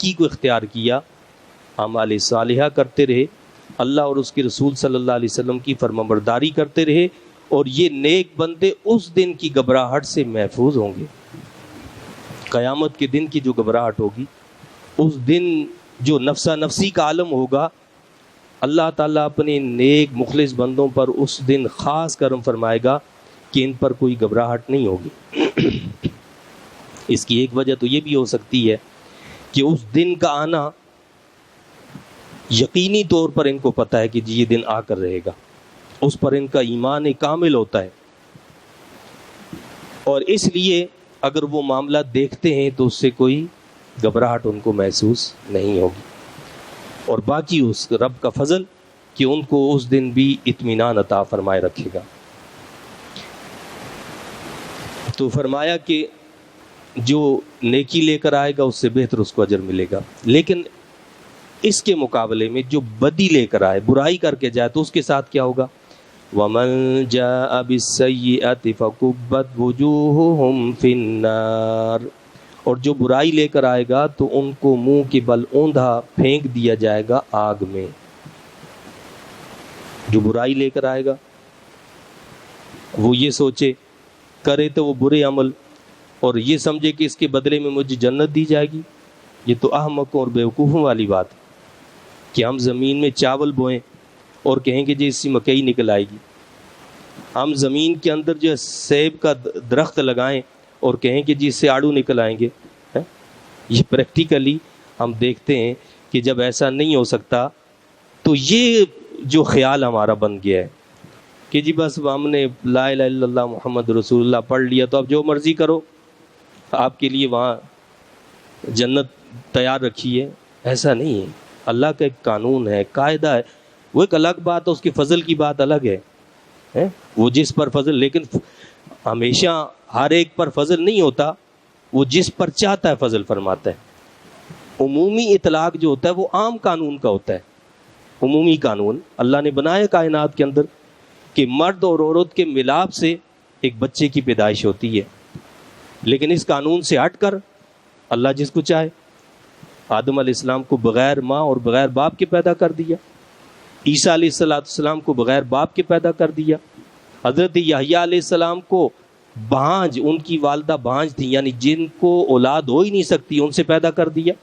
نیکی کو اختیار کیا، اعمال صالحہ کرتے رہے، اللہ اور اس کے رسول صلی اللہ علیہ وسلم کی فرمانبرداری کرتے رہے، اور یہ نیک بندے اس دن کی گھبراہٹ سے محفوظ ہوں گے۔ قیامت کے دن کی جو گھبراہٹ ہوگی، اس دن جو نفسا نفسی کا عالم ہوگا، اللہ تعالیٰ اپنے نیک مخلص بندوں پر اس دن خاص کرم فرمائے گا کہ ان پر کوئی گھبراہٹ نہیں ہوگی۔ اس کی ایک وجہ تو یہ بھی ہو سکتی ہے کہ اس دن کا آنا یقینی طور پر ان کو پتہ ہے کہ جی یہ دن آ کر رہے گا، اس پر ان کا ایمان کامل ہوتا ہے، اور اس لیے اگر وہ معاملہ دیکھتے ہیں تو اس سے کوئی گھبراہٹ ان کو محسوس نہیں ہوگی۔ اور باقی اس رب کا فضل کہ ان کو اس دن بھی اطمینان عطا فرمائے رکھے گا۔ تو فرمایا کہ جو نیکی لے کر آئے گا اس سے بہتر اس کو اجر ملے گا، لیکن اس کے مقابلے میں جو بدی لے کر آئے، برائی کر کے جائے، تو اس کے ساتھ کیا ہوگا؟ وَمَنْ جَاءَ بِالسَّيِّئَةِ فَكُبَّتْ وُجُوهُهُمْ فِي النَّارِ، اور جو برائی لے کر آئے گا تو ان کو منہ کے بل اوندھا پھینک دیا جائے گا آگ میں۔ جو برائی لے کر آئے گا وہ یہ سوچے، کرے تو وہ برے عمل، اور یہ سمجھے کہ اس کے بدلے میں مجھے جنت دی جائے گی، یہ تو احمقوں اور بیوقوفوں والی بات ہے کہ ہم زمین میں چاول بوئیں اور کہیں گے جی اس سے مکئی نکل آئے گی، ہم زمین کے اندر جو سیب کا درخت لگائیں اور کہیں کہ جی اس سے آڑو نکل آئیں گے۔ یہ پریکٹیکلی ہم دیکھتے ہیں کہ جب ایسا نہیں ہو سکتا تو یہ جو خیال ہمارا بن گیا ہے کہ جی بس ہم نے لا الہ الا اللہ محمد رسول اللہ پڑھ لیا تو اب جو مرضی کرو، آپ کے لیے وہاں جنت تیار رکھی ہے، ایسا نہیں ہے۔ اللہ کا ایک قانون ہے، قاعدہ ہے، وہ ایک الگ بات ہے، اس کے فضل کی بات الگ ہے، وہ جس پر فضل، لیکن ہمیشہ ہر ایک پر فضل نہیں ہوتا، وہ جس پر چاہتا ہے فضل فرماتا ہے۔ عمومی اطلاق جو ہوتا ہے وہ عام قانون کا ہوتا ہے، عمومی قانون اللہ نے بنایا کائنات کے اندر کہ مرد اور عورت کے ملاپ سے ایک بچے کی پیدائش ہوتی ہے، لیکن اس قانون سے ہٹ کر اللہ جس کو چاہے، آدم علیہ السلام کو بغیر ماں اور بغیر باپ کے پیدا کر دیا، عیسیٰ علیہ السلام کو بغیر باپ کے پیدا کر دیا، حضرت یحییٰ علیہ السلام کو بھانج، ان کی والدہ بھانج تھی، یعنی جن کو اولاد ہو ہی نہیں سکتی، ان سے پیدا کر دیا۔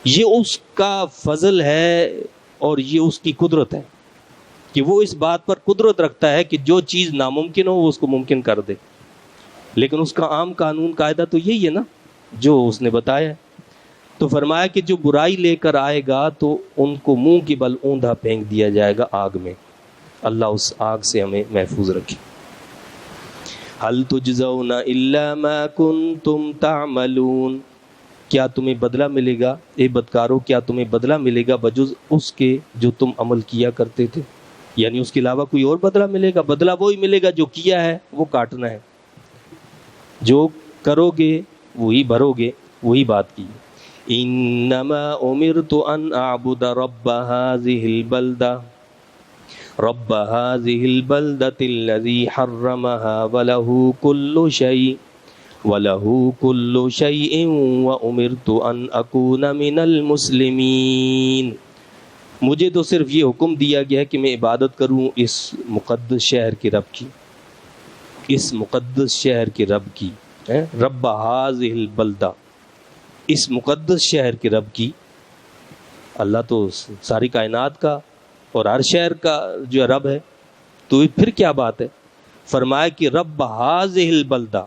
یہ اس کا فضل ہے اور یہ اس کی قدرت ہے کہ وہ اس بات پر قدرت رکھتا ہے کہ جو چیز ناممکن ہو وہ اس کو ممکن کر دے، لیکن اس کا عام قانون قاعدہ تو یہی ہے نا جو اس نے بتایا ہے۔ تو فرمایا کہ جو برائی لے کر آئے گا تو ان کو منہ کے بل اوندھا پھینک دیا جائے گا آگ میں، اللہ اس آگ سے ہمیں محفوظ رکھے۔ هل تجزون الا ما کنتم تعملون، کیا تمہیں بدلہ ملے گا اے بدکارو، کیا تمہیں بدلہ ملے گا بجز اس کے جو تم عمل کیا کرتے تھے، یعنی اس کے علاوہ کوئی اور بدلہ ملے گا؟ بدلہ وہی ملے گا جو کیا ہے وہ کاٹنا ہے، جو کرو گے وہی بھرو گے، وہی بات کی۔ انما امرت ان اعبد رب هذه البلدہ رب هذه البلدة الذي حرمها وله كل شيء وأمرت أن أكون من المسلمين، مجھے تو صرف یہ حکم دیا گیا ہے کہ میں عبادت کروں اس مقدس شہر کے رب کی، اس مقدس شہر کے رب کی، رب هذه البلدہ، اس مقدس شہر کے رب کی۔ اللہ تو ساری کائنات کا اور ہر شہر کا جو رب ہے، تو پھر کیا بات ہے؟ فرمایا کہ رب ہذہ البلدہ،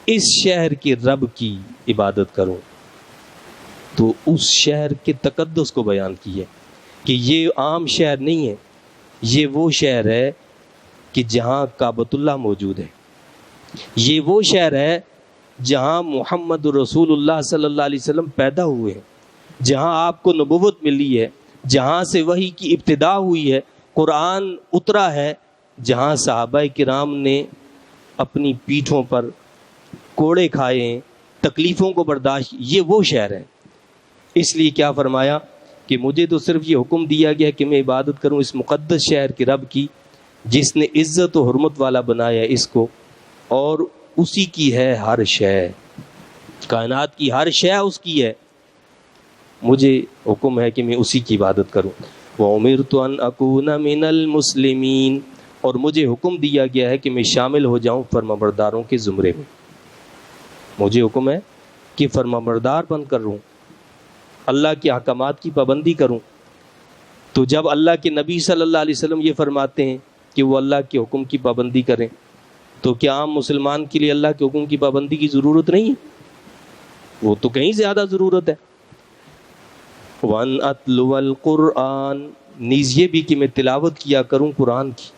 اس شہر کے رب کی عبادت کرو، تو اس شہر کے تقدس کو بیان کیا کہ یہ عام شہر نہیں ہے، یہ وہ شہر ہے کہ جہاں کعبۃ اللہ موجود ہے، یہ وہ شہر ہے جہاں محمد رسول اللہ صلی اللہ علیہ وسلم پیدا ہوئے ہیں، جہاں آپ کو نبوت ملی ہے، جہاں سے وحی کی ابتدا ہوئی ہے، قرآن اترا ہے، جہاں صحابہ کرام نے اپنی پیٹھوں پر کوڑے کھائے ہیں، تکلیفوں کو برداشت، یہ وہ شہر ہے۔ اس لیے کیا فرمایا کہ مجھے تو صرف یہ حکم دیا گیا کہ میں عبادت کروں اس مقدس شہر کے رب کی جس نے عزت و حرمت والا بنایا اس کو، اور اسی کی ہے ہر شے، کائنات کی ہر شے اس کی ہے، مجھے حکم ہے کہ میں اسی کی عبادت کروں۔ وَأُمِرْتُ أَنْ أَكُونَ مِنَ الْمُسْلِمِينَ، اور مجھے حکم دیا گیا ہے کہ میں شامل ہو جاؤں فرمانبرداروں کے زمرے میں۔ مجھے حکم ہے کہ فرمانبردار بن کر رہوں، اللہ کے احکامات کی پابندی کروں۔ تو جب اللہ کے نبی صلی اللہ علیہ وسلم یہ فرماتے ہیں کہ وہ اللہ کے حکم کی پابندی کریں، تو کیا عام مسلمان کے لیے اللہ کے حکم کی پابندی کی ضرورت نہیں ہے؟ وہ تو کہیں زیادہ ضرورت ہے۔ وَأَنْ أَتْلُوَ الْقُرْآنَ، نیز یہ بھی کہ میں تلاوت کیا کروں قرآن کی۔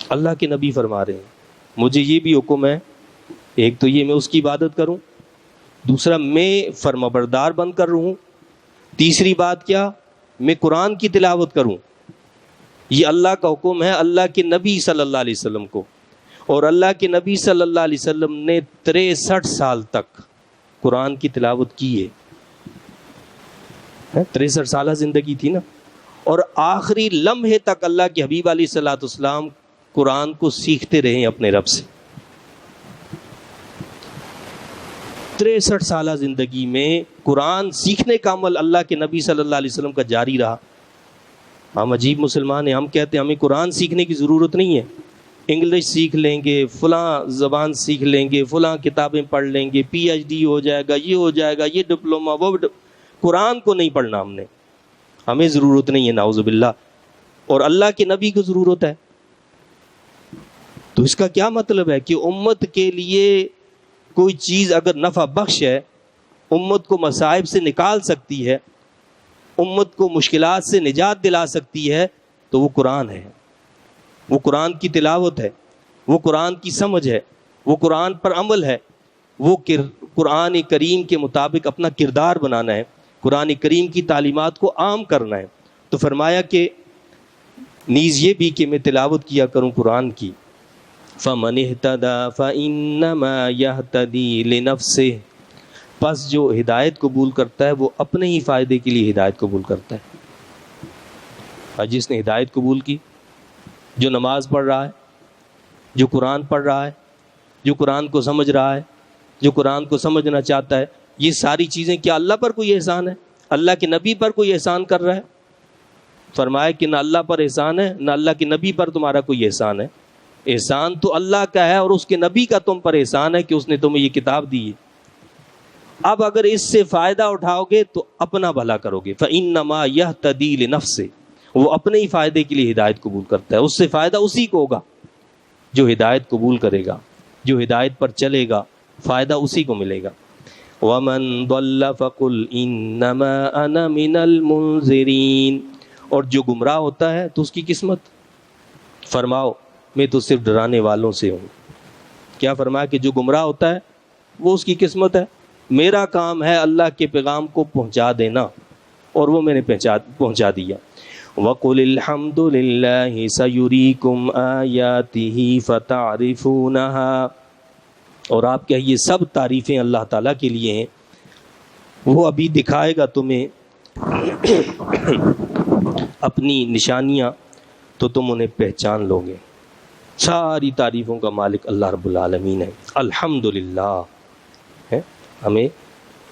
اللہ کے نبی فرما رہے ہیں مجھے یہ بھی حکم ہے، ایک تو یہ میں اس کی عبادت کروں، دوسرا میں فرمانبردار بن کر رہوں، تیسری بات کیا، میں قرآن کی تلاوت کروں۔ یہ اللہ کا حکم ہے اللہ کے نبی صلی اللہ علیہ وسلم کو، اور اللہ کے نبی صلی اللہ علیہ وسلم نے 63 سال تک قرآن کی تلاوت کی ہے۔ 63 سالہ زندگی تھی نا، اور آخری لمحے تک اللہ کے حبیب علیہ الصلوۃ والسلام قرآن کو سیکھتے رہے ہیں اپنے رب سے۔ 63 سالہ زندگی میں قرآن سیکھنے کا عمل اللہ کے نبی صلی اللہ علیہ وسلم کا جاری رہا۔ ہم عجیب مسلمان ہیں، ہم کہتے ہیں ہمیں قرآن سیکھنے کی ضرورت نہیں ہے، انگلش سیکھ لیں گے، فلاں زبان سیکھ لیں گے، فلاں کتابیں پڑھ لیں گے، پی ایچ ڈی ہو جائے گا، یہ ہو جائے گا، یہ ڈپلومہ، وہ قرآن کو نہیں پڑھنا ہم نے، ہمیں ضرورت نہیں ہے، نعوذ باللہ، اور اللہ کے نبی کو ضرورت ہے۔ تو اس کا کیا مطلب ہے کہ امت کے لیے کوئی چیز اگر نفع بخش ہے، امت کو مصائب سے نکال سکتی ہے، امت کو مشکلات سے نجات دلا سکتی ہے، تو وہ قرآن ہے، وہ قرآن کی تلاوت ہے، وہ قرآن کی سمجھ ہے، وہ قرآن پر عمل ہے، وہ قرآن کریم کے مطابق اپنا کردار بنانا ہے، قرآن کریم کی تعلیمات کو عام کرنا ہے۔ تو فرمایا کہ نیز یہ بھی کہ میں تلاوت کیا کروں قرآن کی۔ فَمَنِ اهْتَدَى فَإِنَّمَا يَهْتَدِي لِنَفْسِهِ، پس جو ہدایت قبول کرتا ہے وہ اپنے ہی فائدے کے لیے ہدایت قبول کرتا ہے۔ اور جس نے ہدایت قبول کی، جو نماز پڑھ رہا ہے، جو قرآن پڑھ رہا ہے، جو قرآن کو سمجھ رہا ہے، جو قرآن کو سمجھنا چاہتا ہے، یہ ساری چیزیں کیا اللہ پر کوئی احسان ہے؟ اللہ کے نبی پر کوئی احسان کر رہا ہے؟ فرمایا کہ نہ اللہ پر احسان ہے، نہ اللہ کے نبی پر تمہارا کوئی احسان ہے۔ احسان تو اللہ کا ہے، اور اس کے نبی کا تم پر احسان ہے کہ اس نے تمہیں یہ کتاب دی ہے۔ اب اگر اس سے فائدہ اٹھاؤ گے تو اپنا بھلا کرو گے۔ فَإِنَّمَا يَهْتَدِي لِنَفْسِهِ، وہ اپنے ہی فائدے کے لیے ہدایت قبول کرتا ہے، اس سے فائدہ اسی کو ہوگا جو ہدایت قبول کرے گا، جو ہدایت پر چلے گا، فائدہ اسی کو ملے گا۔ وَمَن ضَلَّ فَقُلْ إِنَّمَا أَنَا مِنَ الْمُنذِرِينَ، اور جو گمراہ ہوتا ہے تو اس کی قسمت، فرماؤ میں تو صرف ڈرانے والوں سے ہوں۔ کیا فرمایا کہ جو گمراہ ہوتا ہے وہ اس کی قسمت ہے، میرا کام ہے اللہ کے پیغام کو پہنچا دینا، اور وہ میں نے پہنچا دیا۔ وَقُلِ الْحَمْدُ لِلَّهِ سَيُرِيكُمْ آيَاتِهِ فَتَعْرِفُونَهَا، اور آپ کہیے سب تعریفیں اللہ تعالیٰ کے لیے ہیں، وہ ابھی دکھائے گا تمہیں اپنی نشانیاں تو تم انہیں پہچان لو گے۔ ساری تعریفوں کا مالک اللہ رب العالمین ہے۔ الحمدللہ ہے، ہمیں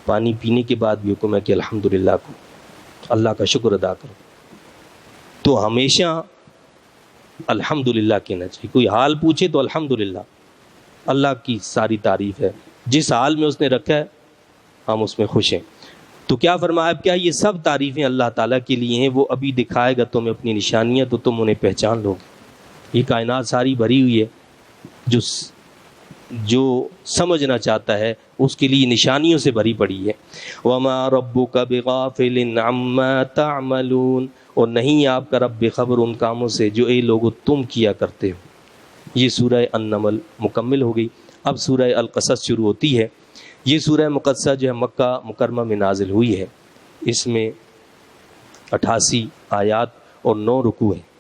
پانی پینے کے بعد بھی حکم ہے کہ الحمدللہ کو، اللہ کا شکر ادا کرو۔ تو ہمیشہ الحمدللہ کہنا چاہیے، کوئی حال پوچھے تو الحمدللہ، اللہ کی ساری تعریف ہے، جس حال میں اس نے رکھا ہے ہم اس میں خوش ہیں۔ تو کیا فرمایا، کیا یہ سب تعریفیں اللہ تعالیٰ کے لیے ہیں، وہ ابھی دکھائے گا تمہیں اپنی نشانیاں تو تم انہیں پہچان لو گے۔ یہ کائنات ساری بھری ہوئی ہے، جو سمجھنا چاہتا ہے اس کے لیے نشانیوں سے بھری پڑی ہے۔ وَمَا رَبُّكَ بِغَافِلٍ عَمَّا تَعْمَلُونَ، اور نہیں آپ کا رب بے خبر ان کاموں سے جو اے لوگو تم کیا کرتے ہو۔ یہ سورہ النمل مکمل ہو گئی۔ اب سورہ القصص شروع ہوتی ہے۔ یہ سورہ مقدسہ جو ہے مکہ مکرمہ میں نازل ہوئی ہے، اس میں 88 آیات اور 9 رکوع ہیں۔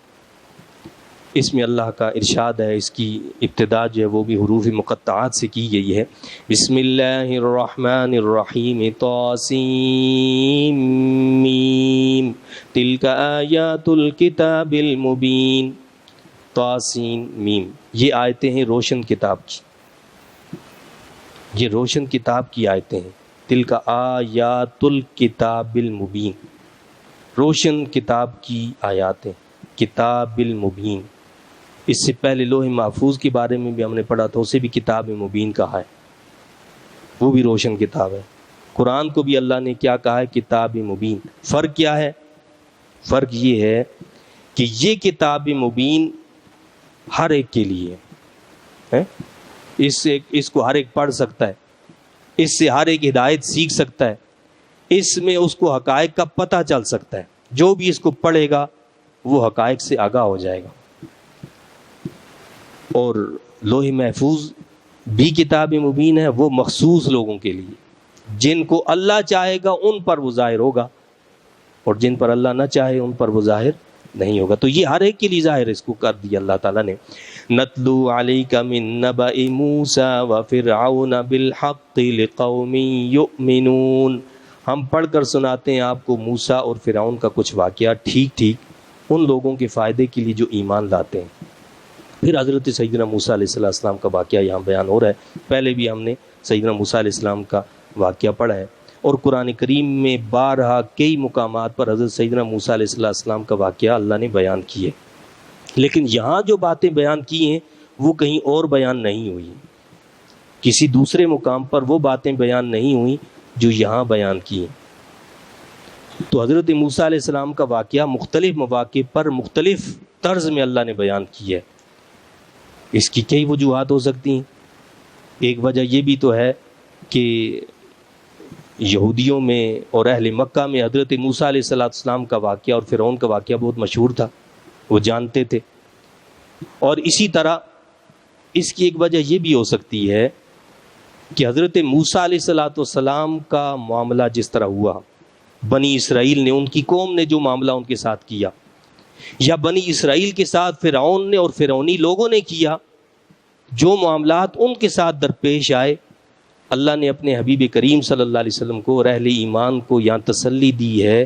اس میں اللہ کا ارشاد ہے، اس کی ابتدا جو ہے وہ بھی حروف مقطعات سے کی گئی ہے۔ بسم اللہ الرحمن الرحیم، طاسیم میم، تلک آیات الکتاب المبین۔ طاسین میم، یہ آیتیں ہیں روشن کتاب کی۔ یہ روشن کتاب کی آیتیں ہیں. تلک آیات الکتاب المبین، روشن کتاب کی آیاتیں، کتاب المبین. اس سے پہلے لوح محفوظ کے بارے میں بھی ہم نے پڑھا تھا، اسے بھی کتاب مبین کہا ہے، وہ بھی روشن کتاب ہے. قرآن کو بھی اللہ نے کیا کہا ہے؟ کتاب مبین. فرق کیا ہے؟ فرق یہ ہے کہ یہ کتاب مبین ہر ایک کے لیے ہے، اس کو ہر ایک پڑھ سکتا ہے، اس سے ہر ایک ہدایت سیکھ سکتا ہے، اس میں اس کو حقائق کا پتہ چل سکتا ہے. جو بھی اس کو پڑھے گا وہ حقائق سے آگاہ ہو جائے گا. اور لوح محفوظ بھی کتاب مبین ہے، وہ مخصوص لوگوں کے لیے، جن کو اللہ چاہے گا ان پر وہ ظاہر ہوگا، اور جن پر اللہ نہ چاہے ان پر وہ ظاہر نہیں ہوگا. تو یہ ہر ایک کے لیے ظاہر اس کو کر دیا اللہ تعالیٰ نے. نتلو علیک من نبأ موسیٰ وفرعون بالحق لقوم یؤمنون، ہم پڑھ کر سناتے ہیں آپ کو موسیٰ اور فرعون کا کچھ واقعہ ٹھیک ٹھیک ان لوگوں کے فائدے کے لیے جو ایمان لاتے ہیں. پھر حضرت سیدنا موسیٰ علیہ السلام کا واقعہ یہاں بیان ہو رہا ہے. پہلے بھی ہم نے سیدنا موسیٰ علیہ السلام کا واقعہ پڑھا ہے، اور قرآن کریم میں بارہا کئی مقامات پر حضرت سیدنا موسیٰ علیہ السلام کا واقعہ اللہ نے بیان کیے. لیکن یہاں جو باتیں بیان کی ہیں وہ کہیں اور بیان نہیں ہوئی، کسی دوسرے مقام پر وہ باتیں بیان نہیں ہوئیں جو یہاں بیان کی ہیں. تو حضرت موسیٰ علیہ السلام کا واقعہ مختلف مواقع پر مختلف طرز میں اللہ نے بیان کیا ہے. اس کی کئی وجوہات ہو سکتی ہیں. ایک وجہ یہ بھی تو ہے کہ یہودیوں میں اور اہل مکہ میں حضرت موسیٰ علیہ السلام کا واقعہ اور فرعون کا واقعہ بہت مشہور تھا، وہ جانتے تھے. اور اسی طرح اس کی ایک وجہ یہ بھی ہو سکتی ہے کہ حضرت موسیٰ علیہ السلام کا معاملہ جس طرح ہوا، بنی اسرائیل نے، ان کی قوم نے جو معاملہ ان کے ساتھ کیا، یا بنی اسرائیل کے ساتھ فرعون نے اور فرعونی لوگوں نے کیا، جو معاملات ان کے ساتھ درپیش آئے، اللہ نے اپنے حبیب کریم صلی اللہ علیہ وسلم کو اور اہل ایمان کو یہاں تسلی دی ہے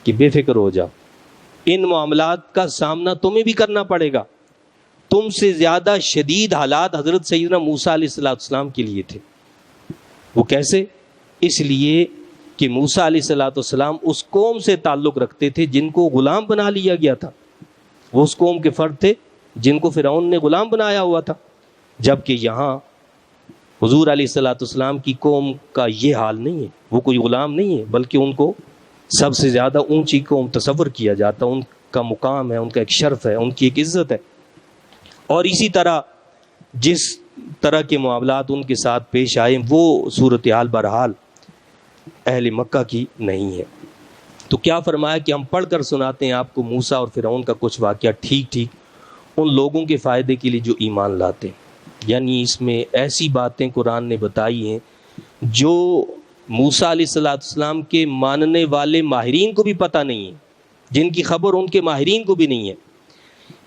کہ بے فکر ہو جاؤ، ان معاملات کا سامنا تمہیں بھی کرنا پڑے گا. تم سے زیادہ شدید حالات حضرت سیدنا موسیٰ علیہ السلام کے لیے تھے. وہ کیسے؟ اس لیے کہ موسیٰ علیہ السلام اس قوم سے تعلق رکھتے تھے جن کو غلام بنا لیا گیا تھا. وہ اس قوم کے فرد تھے جن کو فرعون نے غلام بنایا ہوا تھا. جبکہ یہاں حضور علیہ السلام کی قوم کا یہ حال نہیں ہے، وہ کوئی غلام نہیں ہے، بلکہ ان کو سب سے زیادہ اونچی قوم تصور کیا جاتا، ان کا مقام ہے، ان کا ایک شرف ہے، ان کی ایک عزت ہے. اور اسی طرح جس طرح کے معاملات ان کے ساتھ پیش آئے وہ صورتحال بہرحال اہل مکہ کی نہیں ہے. تو کیا فرمایا کہ ہم پڑھ کر سناتے ہیں آپ کو موسیٰ اور فرعون کا کچھ واقعہ ٹھیک ٹھیک ان لوگوں کے فائدے کے لیے جو ایمان لاتے ہیں. یعنی اس میں ایسی باتیں قرآن نے بتائی ہیں جو موسیٰ علیہ السلام کے ماننے والے ماہرین کو بھی پتہ نہیں ہے، جن کی خبر ان کے ماہرین کو بھی نہیں ہے.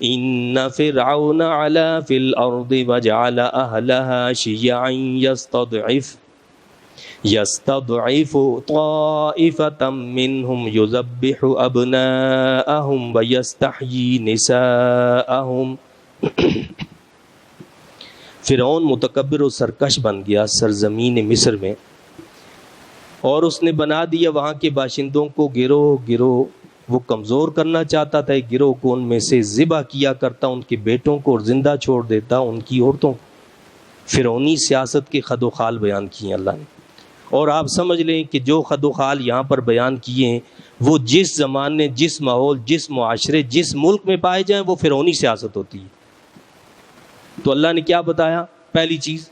ان فرعون علا فی الارض وجعل اہلها شیعا یستضعف طائفة منهم یذبح ابناءهم ویستحیی نساءهم. فرعون متکبر و سرکش بن گیا سرزمین مصر میں، اور اس نے بنا دیا وہاں کے باشندوں کو گروہ گروہ. وہ کمزور کرنا چاہتا تھا ایک گروہ کو، ان میں سے ذبح کیا کرتا ان کے بیٹوں کو اور زندہ چھوڑ دیتا ان کی عورتوں کو. فرعونی سیاست کے خد و خال بیان کیے اللہ نے. اور آپ سمجھ لیں کہ جو خد و خال یہاں پر بیان کیے ہیں وہ جس زمانے، جس ماحول، جس معاشرے، جس ملک میں پائے جائیں وہ فرعونی سیاست ہوتی ہے. تو اللہ نے کیا بتایا؟ پہلی چیز،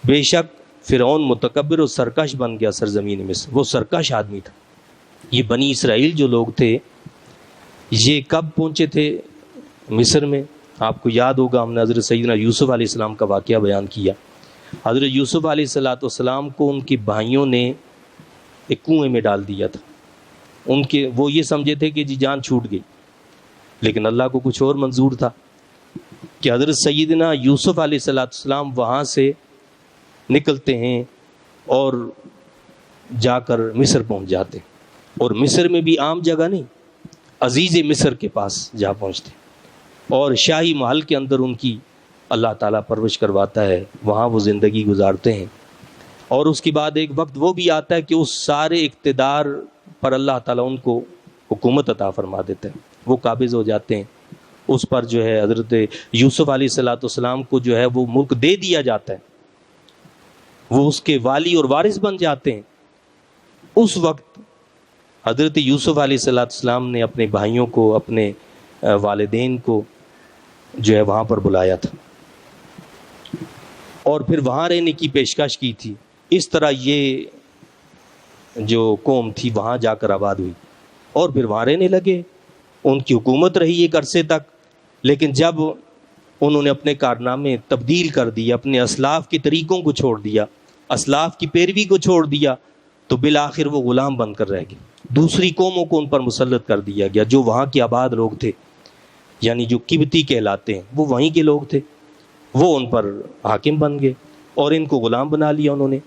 بے شک فرعون متکبر و سرکش بن گیا سرزمین مصر. وہ سرکش آدمی تھا. یہ بنی اسرائیل جو لوگ تھے یہ کب پہنچے تھے مصر میں؟ آپ کو یاد ہوگا ہم نے حضرت سیدنا یوسف علیہ السلام کا واقعہ بیان کیا. حضرت یوسف علیہ السلام کو ان کے بھائیوں نے ایک کنویں میں ڈال دیا تھا. وہ یہ سمجھے تھے کہ جی جان چھوٹ گئی، لیکن اللہ کو کچھ اور منظور تھا کہ حضرت سیدنا یوسف علیہ السلام وہاں سے نکلتے ہیں اور جا کر مصر پہنچ جاتے، اور مصر میں بھی عام جگہ نہیں، عزیز مصر کے پاس جا پہنچتے، اور شاہی محل کے اندر ان کی اللہ تعالیٰ پرورش کرواتا ہے، وہاں وہ زندگی گزارتے ہیں. اور اس کے بعد ایک وقت وہ بھی آتا ہے کہ اس سارے اقتدار پر اللہ تعالیٰ ان کو حکومت عطا فرما دیتا ہے، وہ قابض ہو جاتے ہیں، اس پر جو ہے حضرت یوسف علیہ الصلوۃ والسلام کو جو ہے وہ ملک دے دیا جاتا ہے، وہ اس کے والی اور وارث بن جاتے ہیں۔ اس وقت حضرت یوسف علیہ الصلوۃ والسلام نے اپنے بھائیوں کو، اپنے والدین کو جو ہے وہاں پر بلایا تھا اور پھر وہاں رہنے کی پیشکش کی تھی۔ اس طرح یہ جو قوم تھی وہاں جا کر آباد ہوئی اور پھر وہاں رہنے لگے، ان کی حکومت رہی ایک عرصے تک۔ لیکن جب انہوں نے اپنے کارنامے تبدیل کر دیے، اپنے اسلاف کے طریقوں کو چھوڑ دیا، اسلاف کی پیروی کو چھوڑ دیا، تو بالآخر وہ غلام بن کر رہ گئے۔ دوسری قوموں کو ان پر مسلط کر دیا گیا، جو وہاں کے آباد لوگ تھے، یعنی جو قبطی کہلاتے ہیں، وہ وہیں کے لوگ تھے، وہ ان پر حاکم بن گئے اور ان کو غلام بنا لیا انہوں نے۔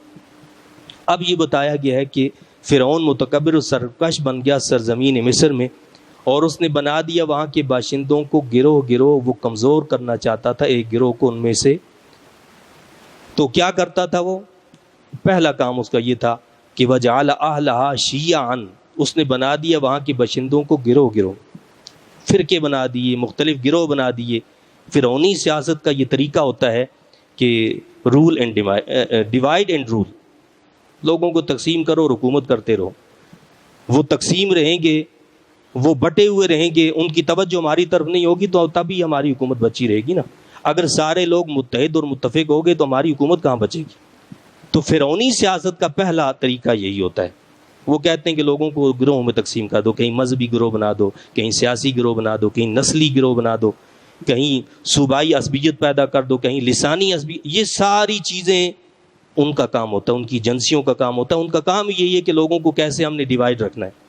اب یہ بتایا گیا ہے کہ فرعون متکبر و سرکش بن گیا سرزمین مصر میں، اور اس نے بنا دیا وہاں کے باشندوں کو گروہ گروہ، وہ کمزور کرنا چاہتا تھا ایک گروہ کو ان میں سے۔ تو کیا کرتا تھا وہ؟ پہلا کام اس کا یہ تھا کہ وَجَعَلَ أَهْلَهَا شِيَعًا، اس نے بنا دیا وہاں کے باشندوں کو گروہ گروہ، فرقے بنا دیے، مختلف گروہ بنا دیے۔ فرعونی سیاست کا یہ طریقہ ہوتا ہے کہ rule and divide and rule, لوگوں کو تقسیم کرو اور حکومت کرتے رہو۔ وہ تقسیم رہیں گے، وہ بٹے ہوئے رہیں گے، ان کی توجہ ہماری طرف نہیں ہوگی تو تبھی ہماری حکومت بچی رہے گی نا۔ اگر سارے لوگ متحد اور متفق ہو گئے تو ہماری حکومت کہاں بچے گی؟ تو فرعونی سیاست کا پہلا طریقہ یہی ہوتا ہے۔ وہ کہتے ہیں کہ لوگوں کو گروہوں میں تقسیم کر دو، کہیں مذہبی گروہ بنا دو، کہیں سیاسی گروہ بنا دو، کہیں نسلی گروہ بنا دو، کہیں صوبائی عصبیت پیدا کر دو، کہیں لسانی عصبیت۔ یہ ساری چیزیں ان کا کام ہوتا ہے، ان کی ایجنسیوں کا کام ہوتا ہے۔ ان کا کام یہی ہے کہ لوگوں کو کیسے ہم نے ڈیوائڈ رکھنا ہے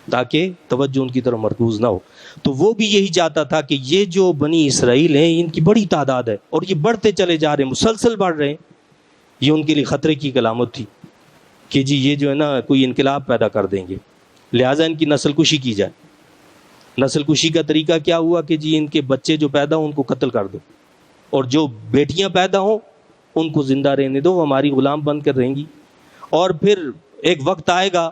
تاکہ توجہ ان کی طرف مرکوز نہ ہو۔ تو وہ بھی یہی چاہتا تھا کہ یہ جو بنی اسرائیل ہیں، ان کی بڑی تعداد ہے اور یہ بڑھتے چلے جا رہے ہیں، مسلسل بڑھ رہے ہیں۔ یہ ان کے لیے خطرے کی علامت تھی کہ جی یہ جو ہے نا کوئی انقلاب پیدا کر دیں گے، لہٰذا ان کی نسل کشی کی جائے۔ نسل کشی کا طریقہ کیا ہوا کہ جی ان کے بچے جو پیدا ہوں ان کو قتل کر دو، اور جو بیٹیاں پیدا ہوں ان کو زندہ رہنے دو، وہ ہماری غلام بن کر رہیں گی۔ اور پھر ایک وقت آئے گا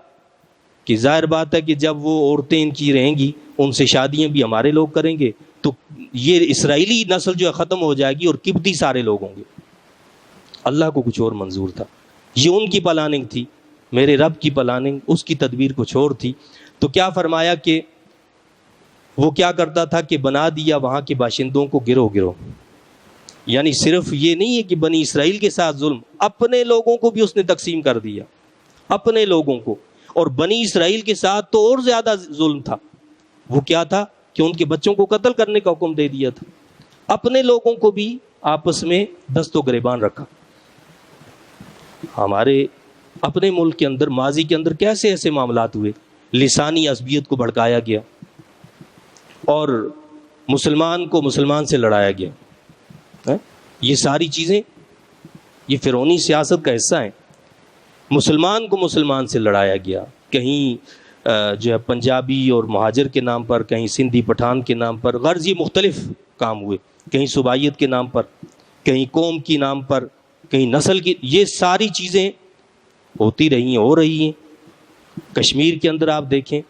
کہ ظاہر بات ہے کہ جب وہ عورتیں ان کی رہیں گی، ان سے شادیاں بھی ہمارے لوگ کریں گے، تو یہ اسرائیلی نسل جو ہے ختم ہو جائے گی اور قبطی سارے لوگ ہوں گے۔ اللہ کو کچھ اور منظور تھا، یہ ان کی پلاننگ تھی، میرے رب کی پلاننگ، اس کی تدبیر کچھ اور تھی۔ تو کیا فرمایا کہ وہ کیا کرتا تھا کہ بنا دیا وہاں کے باشندوں کو گروہ گروہ، یعنی صرف یہ نہیں ہے کہ بنی اسرائیل کے ساتھ ظلم، اپنے لوگوں کو بھی اس نے تقسیم کر دیا، اپنے لوگوں کو۔ اور بنی اسرائیل کے ساتھ تو اور زیادہ ظلم تھا، وہ کیا تھا کہ ان کے بچوں کو قتل کرنے کا حکم دے دیا تھا، اپنے لوگوں کو بھی آپس میں دست و گریبان رکھا۔ ہمارے اپنے ملک کے اندر ماضی کے اندر کیسے ایسے معاملات ہوئے، لسانی عصبیت کو بھڑکایا گیا اور مسلمان کو مسلمان سے لڑایا گیا۔ یہ ساری چیزیں یہ فرعونی سیاست کا حصہ ہیں۔ مسلمان کو مسلمان سے لڑایا گیا، کہیں جو ہے پنجابی اور مہاجر کے نام پر، کہیں سندھی پٹھان کے نام پر، غرض یہ مختلف کام ہوئے، کہیں صوبائیت کے نام پر، کہیں قوم کی نام پر، کہیں نسل کی، یہ ساری چیزیں ہوتی رہی ہیں، ہو رہی ہیں۔ کشمیر کے اندر آپ دیکھیں،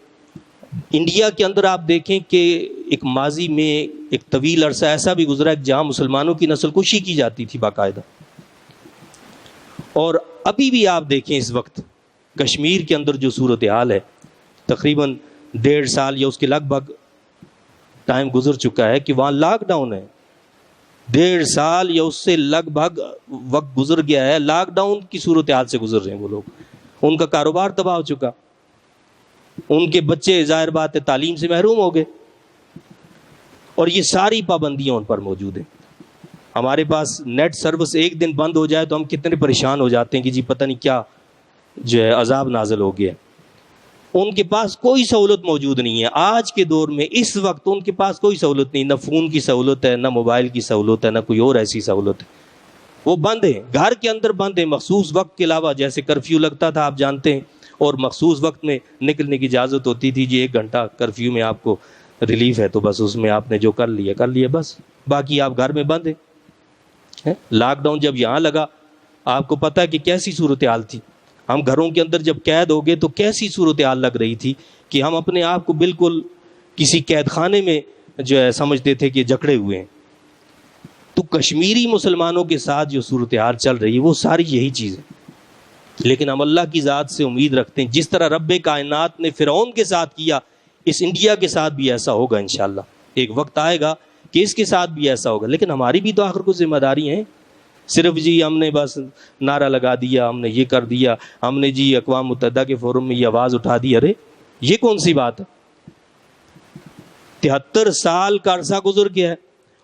انڈیا کے اندر آپ دیکھیں کہ ایک ماضی میں ایک طویل عرصہ ایسا بھی گزرا ہے جہاں مسلمانوں کی نسل کشی کی جاتی تھی باقاعدہ، اور ابھی بھی آپ دیکھیں اس وقت کشمیر کے اندر جو صورتحال ہے، تقریباً 1.5 سال یا اس کے لگ بھگ ٹائم گزر چکا ہے کہ وہاں لاک ڈاؤن ہے، 1.5 سال یا اس سے لگ بھگ وقت گزر گیا ہے، لاک ڈاؤن کی صورتحال سے گزر رہے ہیں وہ لوگ، ان کا کاروبار تباہ ہو چکا، ان کے بچے ظاہر بات ہے تعلیم سے محروم ہو گئے، اور یہ ساری پابندیاں ان پر موجود ہیں۔ ہمارے پاس نیٹ سروس ایک دن بند ہو جائے تو ہم کتنے پریشان ہو جاتے ہیں کہ جی پتہ نہیں کیا جو ہے عذاب نازل ہو گیا۔ ان کے پاس کوئی سہولت موجود نہیں ہے آج کے دور میں، اس وقت ان کے پاس کوئی سہولت نہیں، نہ فون کی سہولت ہے، نہ موبائل کی سہولت ہے، نہ کوئی اور ایسی سہولت ہے، وہ بند ہے، گھر کے اندر بند ہے، مخصوص وقت کے علاوہ، جیسے کرفیو لگتا تھا آپ جانتے ہیں، اور مخصوص وقت میں نکلنے کی اجازت ہوتی تھی، جی 1 گھنٹہ کرفیو میں آپ کو ریلیف ہے، تو بس اس میں آپ نے جو کر لیا بس، باقی آپ گھر میں بند ہیں۔ لاک ڈاؤن جب یہاں لگا، آپ کو پتہ ہے کہ کیسی صورتحال تھی. ہم گھروں کے اندر جب قید ہو گئے تو کیسی صورتحال لگ رہی تھی کہ ہم اپنے آپ کو بالکل کسی قید خانے میں جو ہے سمجھتے تھے کہ جکڑے ہوئے ہیں. تو کشمیری مسلمانوں کے ساتھ جو صورتحال چل رہی ہے وہ ساری یہی چیز ہے. لیکن ہم اللہ کی ذات سے امید رکھتے ہیں جس طرح رب کائنات نے فرعون کے ساتھ کیا اس انڈیا کے ساتھ بھی ایسا ہوگا انشاءاللہ. ایک وقت آئے گا کہ اس کے ساتھ بھی ایسا ہوگا. لیکن ہماری بھی تو آخر کو ذمہ داری ہیں. صرف جی ہم نے بس نعرہ لگا دیا, ہم نے یہ کر دیا, ہم نے جی اقوام متحدہ کے فورم میں یہ آواز اٹھا دی, ارے یہ کون سی بات ہے؟ 73 سال کا عرصہ گزر گیا ہے